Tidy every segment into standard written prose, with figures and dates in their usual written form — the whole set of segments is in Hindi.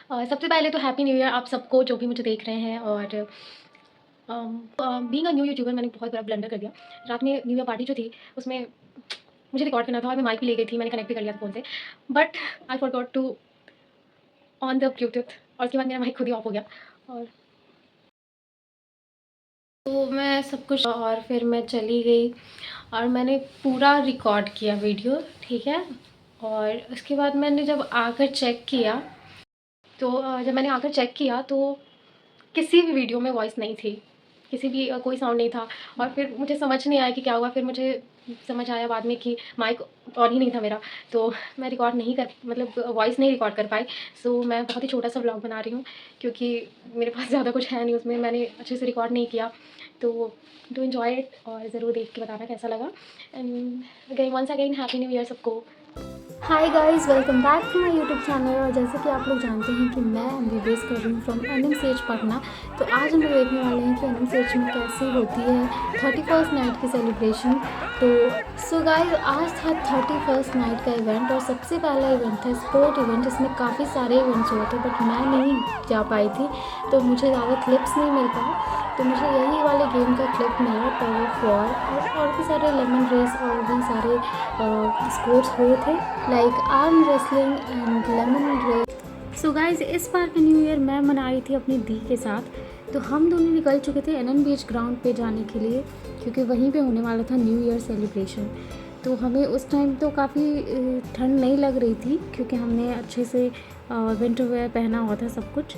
सबसे पहले तो हैप्पी न्यू ईयर आप सबको जो भी मुझे देख रहे हैं। और बीइंग अ न्यू यूट्यूबर मैंने बहुत बड़ा ब्लंडर कर दिया। रात में न्यू ईयर पार्टी जो थी उसमें मुझे रिकॉर्ड करना था और मैं माइक भी ले गई थी, मैंने कनेक्ट भी कर लिया था फ़ोन से। But I forgot to on the Bluetooth और उसके बाद मेरा माइक खुद ही ऑफ हो गया। और तो मैं सब कुछ और फिर मैं चली गई और मैंने पूरा रिकॉर्ड किया वीडियो, ठीक है। और उसके बाद मैंने जब आकर चेक किया तो जब मैंने आकर चेक किया तो किसी भी वीडियो में वॉइस नहीं थी, किसी भी कोई साउंड नहीं था। और फिर मुझे समझ नहीं आया कि क्या हुआ। फिर मुझे समझ आया बाद में कि माइक ऑन ही नहीं था मेरा, तो मैं रिकॉर्ड नहीं कर मतलब वॉइस नहीं रिकॉर्ड कर पाई। सो मैं बहुत ही छोटा-सा व्लॉग बना रही हूँ क्योंकि मेरे पास ज़्यादा कुछ है नहीं, उसमें मैंने अच्छे से रिकॉर्ड नहीं किया। तो डू एन्जॉय इट और ज़रूर देख के बताना कैसा लगा। And again once again happy new year सबको। Hi guys, welcome back to my YouTube channel. और जैसे कि आप लोग जानते हैं कि मैं एमबीबीएस कर रही हूँ फ्रॉम एनएमसीएच पटना। तो आज हम लोग देखने वाले हैं कि एनएमसीएच में कैसे होती है 31st नाइट की सेलिब्रेशन। तो सो गाइस, आज था 31st नाइट का इवेंट और सबसे पहला इवेंट था स्पोर्ट इवेंट, जिसमें काफ़ी सारे इवेंट्स हुए थे बट मैं नहीं जा पाई थी, तो मुझे ज़्यादा क्लिप्स नहीं मिल पाए। तो मुझे यही वाले गेम का क्लिप मिला, टग ऑफ वॉर, और भी सारे लेमन रेस और भी सारे स्पोर्ट्स हुए थे like arm wrestling and lemon race. So guys, इस बार का न्यू ईयर मैं मना रही थी अपनी दी के साथ। तो हम दोनों निकल चुके थे एनएन बीच ग्राउंड पे जाने के लिए क्योंकि वहीं पे होने वाला था न्यू ईयर सेलिब्रेशन। तो हमें उस टाइम तो काफ़ी ठंड नहीं लग रही थी क्योंकि हमने अच्छे से विंटर वेयर पहना हुआ था सब कुछ।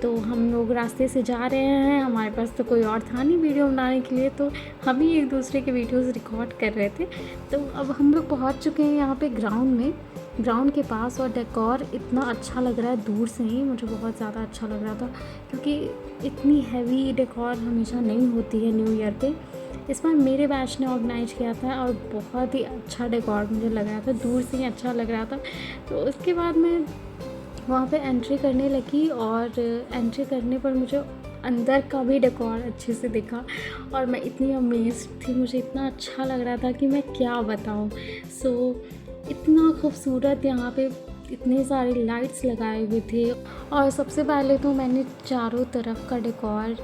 तो हम लोग रास्ते से जा रहे हैं, हमारे पास तो कोई और था नहीं वीडियो बनाने के लिए, तो हम ही एक दूसरे के वीडियोस रिकॉर्ड कर रहे थे। तो अब हम लोग पहुंच चुके हैं यहाँ पे ग्राउंड में, ग्राउंड के पास। और डेकोर इतना अच्छा लग रहा है, दूर से ही मुझे बहुत ज़्यादा अच्छा लग रहा था क्योंकि इतनी हैवी डेकोर हमेशा नहीं होती है न्यू ईयर पे। इस बार मेरे बैच ने ऑर्गेनाइज किया था और बहुत ही अच्छा डेकोर मुझे लग रहा था, दूर से ही अच्छा लग रहा था। तो उसके बाद मैं वहाँ पे एंट्री करने लगी और एंट्री करने पर मुझे अंदर का भी डेकोर अच्छे से दिखा और मैं इतनी अमेज़्ड थी, मुझे इतना अच्छा लग रहा था कि मैं क्या बताऊँ। सो इतना खूबसूरत यहाँ पे इतने सारे लाइट्स लगाए हुए थे। और सबसे पहले तो मैंने चारों तरफ का डेकोर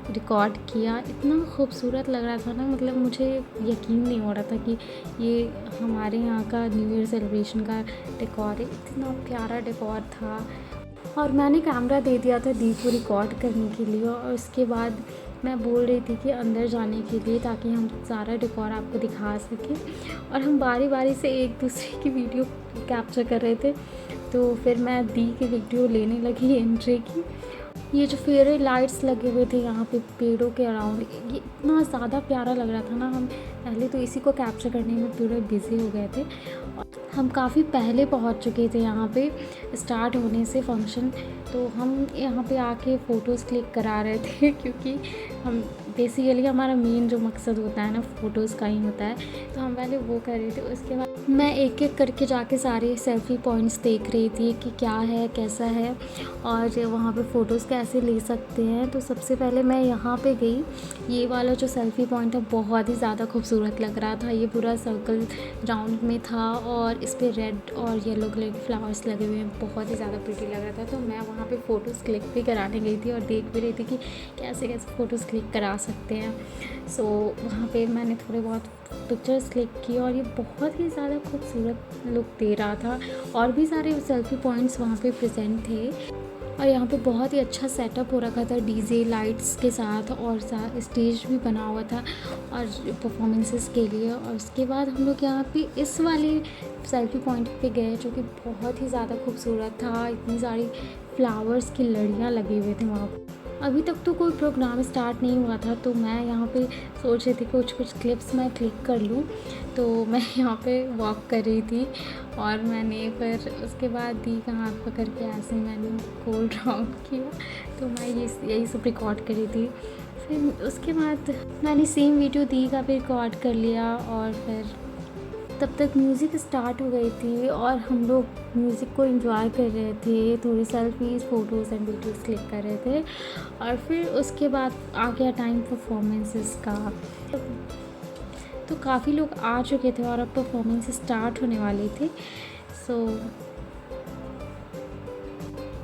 रिकॉर्ड किया। इतना खूबसूरत लग रहा था ना, मतलब मुझे यकीन नहीं हो रहा था कि ये हमारे यहाँ का न्यू ईयर सेलिब्रेशन का डेकोर है। इतना प्यारा डेकोर था। और मैंने कैमरा दे दिया था दी को रिकॉर्ड करने के लिए और उसके बाद मैं बोल रही थी कि अंदर जाने के लिए ताकि हम सारा डेकोर आपको दिखा सकें। और हम बारी बारी से एक दूसरे की वीडियो कैप्चर कर रहे थे। तो फिर मैं दी की वीडियो लेने लगी एंट्री की। ये जो फेरी लाइट्स लगे हुए थे यहाँ पे पेड़ों के अराउंड, ये इतना ज़्यादा प्यारा लग रहा था ना। हम पहले तो इसी को कैप्चर करने में पूरे बिज़ी हो गए थे। हम काफ़ी पहले पहुँच चुके थे यहाँ पे स्टार्ट होने से फंक्शन। तो हम यहाँ पे आके फ़ोटोज़ क्लिक करा रहे थे क्योंकि हम बेसिकली हमारा मेन जो मकसद होता है ना, फ़ोटोज़ का ही होता है। तो हम पहले वो कर रहे थे। उसके बाद मैं एक एक करके जाके सारे सेल्फ़ी पॉइंट्स देख रही थी कि क्या है, कैसा है और वहाँ पे फ़ोटोज़ कैसे ले सकते हैं। तो सबसे पहले मैं यहाँ पे गई। ये वाला जो सेल्फ़ी पॉइंट है बहुत ही ज़्यादा खूबसूरत लग रहा था। ये पूरा सर्कल राउंड में था और इस पर रेड और येलो कलर के फ्लावर्स लगे हुए हैं, बहुत ही ज़्यादा प्रिटी लग रहा था। तो मैं वहाँ पे फ़ोटोज़ क्लिक भी कराने गई थी और देख भी रही थी कि कैसे कैसे फ़ोटोज़ क्लिक करा सकते हैं। सो वहाँ पे मैंने थोड़े बहुत पिक्चर्स क्लिक की और ये बहुत ही ज़्यादा खूबसूरत लुक दे रहा था। और भी सारे सेल्फ़ी पॉइंट्स वहाँ पे प्रेजेंट थे और यहाँ पे बहुत ही अच्छा सेटअप हो रखा था डीजे लाइट्स के साथ और स्टेज भी बना हुआ था और परफॉर्मेंसेस के लिए। और उसके बाद हम लोग यहाँ पे इस वाले सेल्फी पॉइंट पे गए जो कि बहुत ही ज़्यादा खूबसूरत था। इतनी सारी फ्लावर्स की लड़ियाँ लगे हुए थे वहाँ पर। अभी तक तो कोई प्रोग्राम स्टार्ट नहीं हुआ था, तो मैं यहाँ पे सोच रही थी कुछ क्लिप्स मैं क्लिक कर लूँ। तो मैं यहाँ पे वॉक कर रही थी और मैंने फिर उसके बाद दी का हाथ पकड़ के ऐसे मैंने गोल राउंड किया। तो मैं यही सब रिकॉर्ड कर रही थी। फिर उसके बाद मैंने सेम वीडियो दी का भी रिकॉर्ड कर लिया और फिर तब तक म्यूज़िक स्टार्ट हो गई थी और हम लोग म्यूज़िक को एंजॉय कर रहे थे, थोड़ी selfies photos and videos click कर रहे थे। और फिर उसके बाद आ गया टाइम परफॉर्मेंसेस का। तो काफ़ी लोग आ चुके थे और अब परफॉर्मेंस स्टार्ट होने वाली थी। सो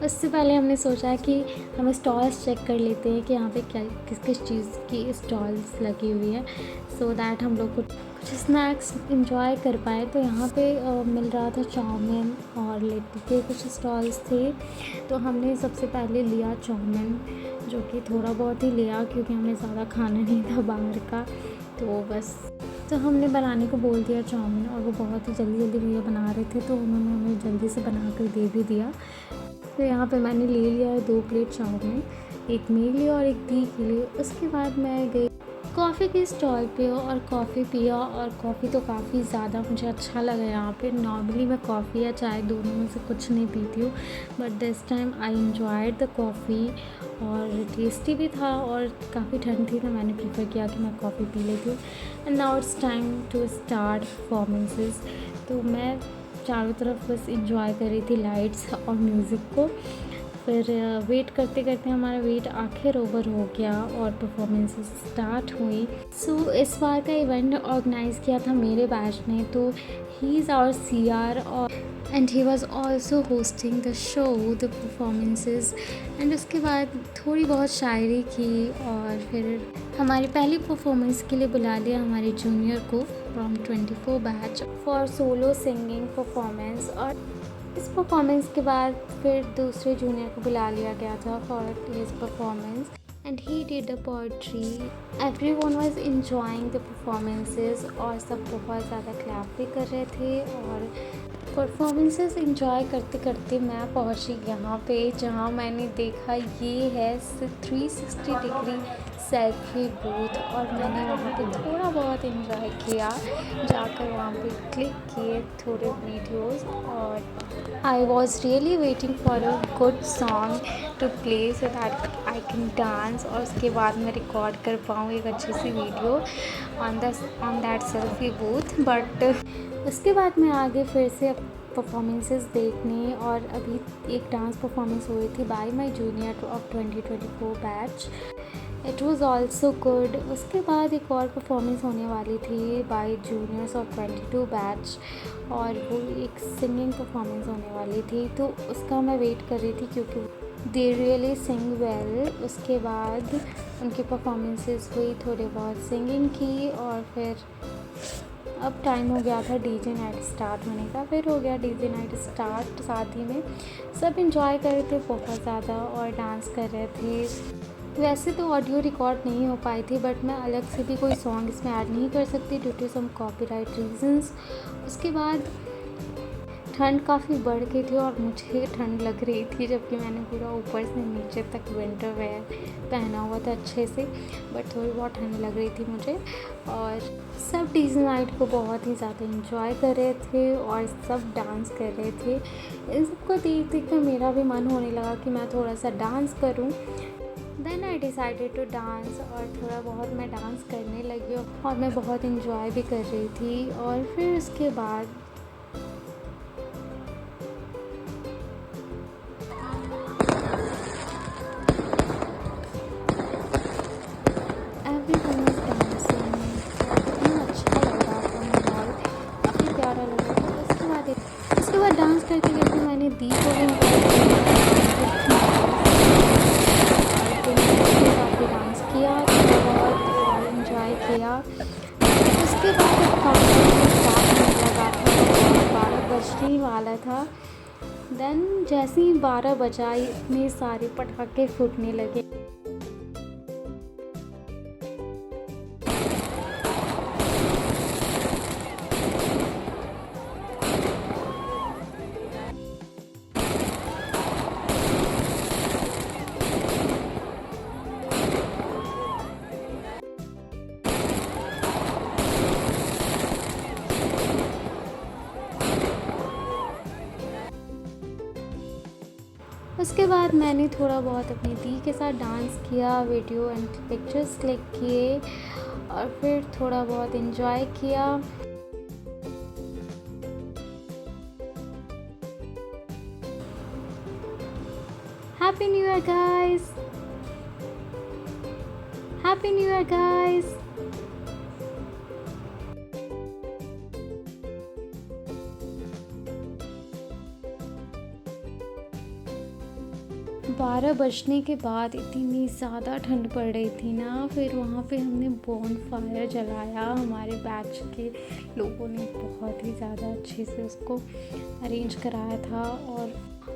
उससे पहले हमने सोचा कि हम स्टॉल्स चेक कर लेते हैं कि यहाँ पे क्या किस किस चीज़ की स्टॉल्स लगी हुई है, सो दैट हम लोग कुछ स्नैक्स इंजॉय कर पाए। तो यहाँ पे मिल रहा था चाउमीन और लिट्टी के कुछ स्टॉल्स थे। तो हमने सबसे पहले लिया चाउमीन, जो कि थोड़ा बहुत ही लिया क्योंकि हमें ज़्यादा खाना नहीं था बाहर का। तो बस तो हमने बनाने को बोल दिया चाउमीन, और वो बहुत ही जल्दी जल्दी भैया बना रहे थे, तो उन्होंने हमें जल्दी से बना कर दे भी दिया। तो यहाँ पे मैंने ले लिया है 2 प्लेट चाउमीन, एक मेरे लिए और एक दी के लिए। उसके बाद मैं गई कॉफ़ी के स्टॉल पे और कॉफ़ी पिया, और कॉफ़ी तो काफ़ी ज़्यादा मुझे अच्छा लगा यहाँ पे। नॉर्मली मैं कॉफ़ी या चाय दोनों में से कुछ नहीं पीती हूँ, but this time I enjoyed the coffee, और टेस्टी भी था और काफ़ी ठंड थी तो मैंने प्रेफर किया कि मैं कॉफ़ी पी लेती हूँ। And now it's time to start performances. तो मैं चारों तरफ बस इंजॉय कर रही थी लाइट्स और म्यूज़िक को। फिर वेट करते करते हमारा वेट आखिर ओवर हो गया और परफॉर्मेंसेस स्टार्ट हुई। सो इस बार का इवेंट ऑर्गेनाइज़ किया था मेरे बैच ने, तो ही इज़ आवर CR, और and he was also hosting the show, the performances. And उसके बाद थोड़ी बहुत शायरी की, और फिर हमारी पहली परफॉर्मेंस के लिए बुला लिया हमारे जूनियर को from 24 batch for solo singing performance. और इस परफॉर्मेंस के बाद फिर दूसरे जूनियर को बुला लिया गया था for his performance, and he did a poetry. Everyone was enjoying the performances, और सब बहुत ज़्यादा क्लैप भी कर रहे थे। और परफॉर्मेंसेस एंजॉय करते करते मैं पहुंची यहाँ पे, जहाँ मैंने देखा ये है 360 डिग्री सेल्फी बूथ, और मैंने वहाँ पे थोड़ा बहुत एंजॉय किया, जाकर वहाँ पे क्लिक किए थोड़े वीडियोस। और I was really waiting for a good song to play so that I can dance, और उसके बाद मैं रिकॉर्ड कर पाऊँ एक अच्छी सी video on that selfie booth. But उसके बाद मैं आगे फिर से परफॉर्मेंसेस देखने, और अभी एक डांस परफॉर्मेंस हुई थी by my junior of 2024 batch. It was also good. उसके बाद एक और परफॉर्मेंस होने वाली थी बाय जूनियर्स ऑफ 22 बैच, और वो एक सिंगिंग परफॉर्मेंस होने वाली थी, तो उसका मैं वेट कर रही थी क्योंकि दे रियली सिंग वेल। उसके बाद उनकी परफॉर्मेंसेस हुई, थोड़े बहुत सिंगिंग की, और फिर अब टाइम हो गया था डीजे नाइट स्टार्ट होने का। फिर हो गया डीजे नाइट स्टार्ट, साथ ही में सब इंजॉय कर रहे थे बहुत ज़्यादा और डांस कर रहे थे। वैसे तो ऑडियो रिकॉर्ड नहीं हो पाई थी, बट मैं अलग से भी कोई सॉन्ग इसमें ऐड नहीं कर सकती due to some copyright reasons. उसके बाद ठंड काफ़ी बढ़ गई थी और मुझे ठंड लग रही थी, जबकि मैंने पूरा ऊपर से नीचे तक विंटर वेयर पहना हुआ था अच्छे से, बट थोड़ी बहुत ठंड लग रही थी मुझे। और सब डीजे नाइट को बहुत ही ज़्यादा इंजॉय कर रहे थे और सब डांस कर रहे थे। इन सबको देख देख कर मेरा भी मन होने लगा कि मैं थोड़ा सा डांस करूं। Then I decided to dance, और थोड़ा बहुत मैं डांस करने लगी और मैं बहुत इंजॉय भी कर रही थी। और फिर उसके बाद एवरीवन वाज डांसिंग, और इतना अच्छा लग रहा था माहौल, काफ़ी प्यारा लग रहा था। उसके बाद डांस करते करते मैंने दी को भी काफ़ी डांस किया, थोड़ा बहुत और इन्जॉय किया। उसके बाद एक काउंटडाउन स्टार्ट होने लगा था और 12 बजने ही वाला था। देन जैसे ही 12 बजा इतने सारे पटाखे फूटने लगे। उसके बाद मैंने थोड़ा बहुत अपनी दी के साथ डांस किया, वीडियो एंड पिक्चर्स क्लिक किए, और फिर थोड़ा बहुत इन्जॉय किया। Happy new year guys! Happy new year guys! 12 बजने के बाद इतनी ज़्यादा ठंड पड़ रही थी ना, फिर वहाँ पे हमने बॉनफायर जलाया। हमारे बैच के लोगों ने बहुत ही ज़्यादा अच्छे से उसको अरेंज कराया था।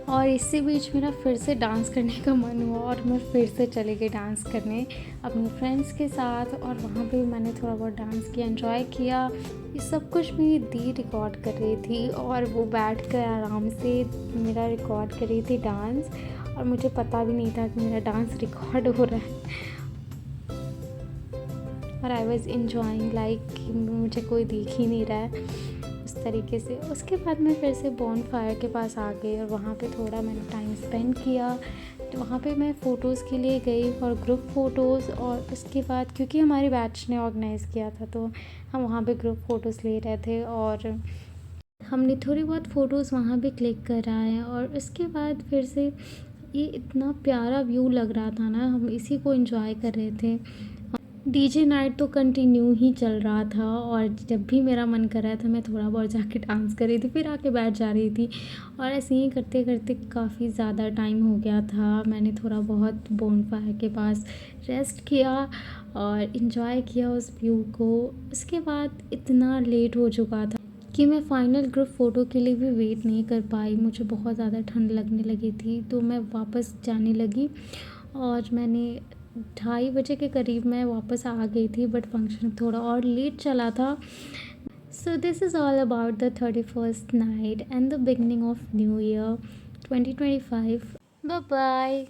और इसी बीच मेरा फिर से डांस करने का मन हुआ और मैं फिर से चली गई डांस करने अपने फ्रेंड्स के साथ। और वहाँ पे मैंने थोड़ा बहुत डांस किया, एंजॉय किया। ये सब कुछ मेरी दी रिकॉर्ड कर रही थी और वो बैठ कर आराम से मेरा रिकॉर्ड कर रही थी डांस, और मुझे पता भी नहीं था कि मेरा डांस रिकॉर्ड हो रहा है। और आई वॉज़ इन्जॉइंग लाइक मुझे कोई देख ही नहीं रहा है उस तरीके से। उसके बाद मैं फिर से बॉनफायर के पास आ गई और वहाँ पे थोड़ा मैंने टाइम स्पेंड किया। तो वहाँ पे मैं फ़ोटोज़ के लिए गई फॉर ग्रुप फ़ोटोज़। और उसके बाद क्योंकि हमारे बैच ने ऑर्गेनाइज़ किया था तो हम वहाँ पे ग्रुप फ़ोटोज़ ले रहे थे और हमने थोड़ी बहुत फ़ोटोज़ वहाँ भी क्लिक कराए। और उसके बाद फिर से ये इतना प्यारा व्यू लग रहा था ना, हम इसी को एंजॉय कर रहे थे। डीजे नाइट तो कंटिन्यू ही चल रहा था और जब भी मेरा मन कर रहा था मैं थोड़ा बहुत जाके डांस कर रही थी, फिर आके बैठ जा रही थी। और ऐसे ही करते करते काफ़ी ज़्यादा टाइम हो गया था। मैंने थोड़ा बहुत बॉनफायर के पास रेस्ट किया और इन्जॉय किया उस व्यू को। उसके बाद इतना लेट हो चुका था कि मैं फ़ाइनल ग्रुप फ़ोटो के लिए भी वेट नहीं कर पाई। मुझे बहुत ज़्यादा ठंड लगने लगी थी तो मैं वापस जाने लगी और मैंने 2:30 बजे के करीब मैं वापस आ गई थी, बट फंक्शन थोड़ा और लेट चला था। So this is all about the 31st night and the beginning of new year 2025। Bye bye.